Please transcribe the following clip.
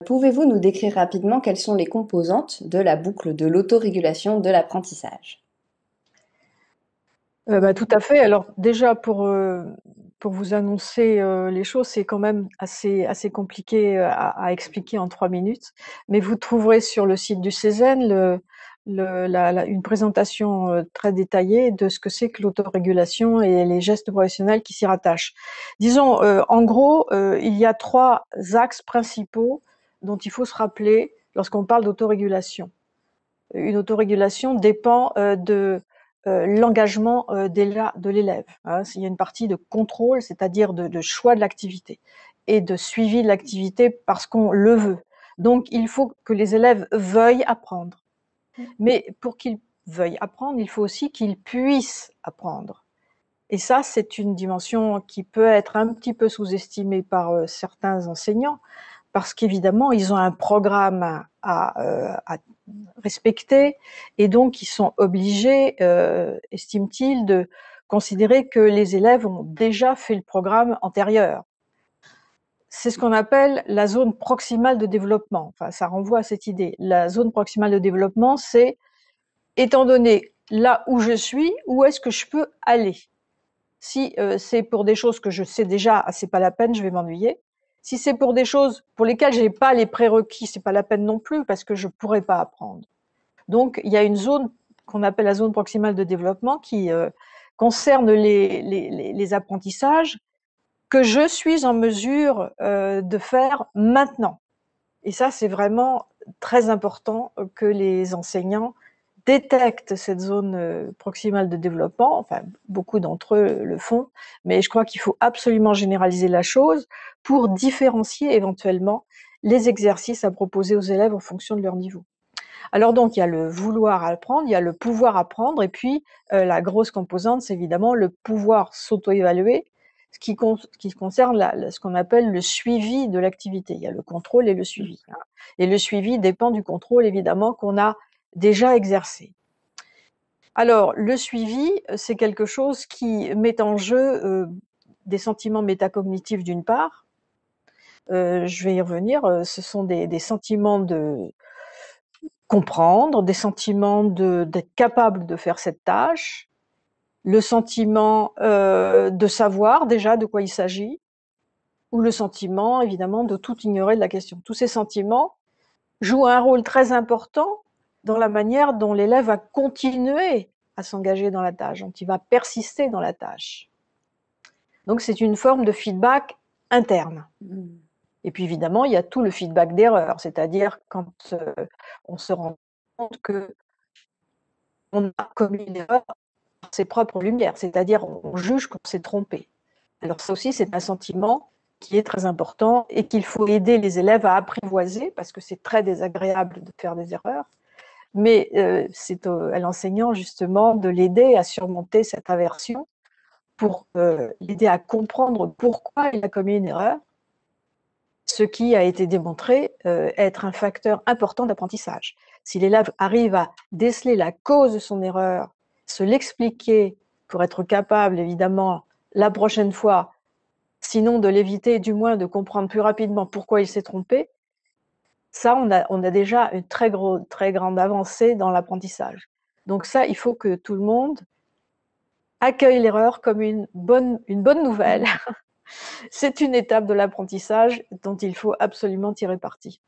Pouvez-vous nous décrire rapidement quelles sont les composantes de la boucle de l'autorégulation de l'apprentissage? Tout à fait. Alors déjà pour vous annoncer les choses, c'est quand même assez compliqué à expliquer en 3 minutes. Mais vous trouverez sur le site du Cézanne une présentation très détaillée de ce que c'est que l'autorégulation et les gestes professionnels qui s'y rattachent. Disons, en gros, il y a 3 axes principaux dont il faut se rappeler lorsqu'on parle d'autorégulation. Une autorégulation dépend de l'engagement de l'élève. Hein. Il y a une partie de contrôle, c'est-à-dire de choix de l'activité et de suivi de l'activité parce qu'on le veut. Donc, il faut que les élèves veuillent apprendre. Mais pour qu'ils veuillent apprendre, il faut aussi qu'ils puissent apprendre. Et ça, c'est une dimension qui peut être un petit peu sous-estimée par certains enseignants, parce qu'évidemment, ils ont un programme à respecter, et donc ils sont obligés, estiment-ils, de considérer que les élèves ont déjà fait le programme antérieur. C'est ce qu'on appelle la zone proximale de développement. Enfin, ça renvoie à cette idée. La zone proximale de développement, c'est, étant donné là où je suis, où est-ce que je peux aller? Si c'est pour des choses que je sais déjà, c'est pas la peine, je vais m'ennuyer. Si c'est pour des choses pour lesquelles j'ai pas les prérequis, c'est pas la peine non plus parce que je pourrais pas apprendre. Donc il y a une zone qu'on appelle la zone proximale de développement qui concerne les apprentissages que je suis en mesure de faire maintenant. Et ça, c'est vraiment très important que les enseignants détectent cette zone proximale de développement. Enfin, beaucoup d'entre eux le font, mais je crois qu'il faut absolument généraliser la chose pour différencier éventuellement les exercices à proposer aux élèves en fonction de leur niveau. Alors donc, il y a le vouloir apprendre, il y a le pouvoir apprendre, et puis la grosse composante, c'est évidemment le pouvoir s'auto-évaluer, ce qui concerne ce qu'on appelle le suivi de l'activité. Il y a le contrôle et le suivi. Hein. Et le suivi dépend du contrôle, évidemment, qu'on a déjà exercé. Alors, le suivi, c'est quelque chose qui met en jeu des sentiments métacognitifs d'une part. Je vais y revenir. Ce sont des sentiments de comprendre, des sentiments d'être capable de faire cette tâche, le sentiment de savoir déjà de quoi il s'agit, ou le sentiment évidemment de tout ignorer de la question. Tous ces sentiments jouent un rôle très important dans la manière dont l'élève va continuer à s'engager dans la tâche, dont il va persister dans la tâche. Donc c'est une forme de feedback interne. Et puis évidemment, il y a tout le feedback d'erreur, c'est-à-dire quand on se rend compte que on a commis une erreur par ses propres lumières, c'est-à-dire on juge qu'on s'est trompé. Alors ça aussi, c'est un sentiment qui est très important et qu'il faut aider les élèves à apprivoiser parce que c'est très désagréable de faire des erreurs. Mais c'est à l'enseignant justement de l'aider à surmonter cette aversion pour l'aider à comprendre pourquoi il a commis une erreur, ce qui a été démontré être un facteur important d'apprentissage. Si l'élève arrive à déceler la cause de son erreur, se l'expliquer pour être capable, évidemment, la prochaine fois, sinon de l'éviter, du moins de comprendre plus rapidement pourquoi il s'est trompé, ça, on a déjà une très grande avancée dans l'apprentissage. Donc ça, il faut que tout le monde accueille l'erreur comme une bonne nouvelle. C'est une étape de l'apprentissage dont il faut absolument tirer parti.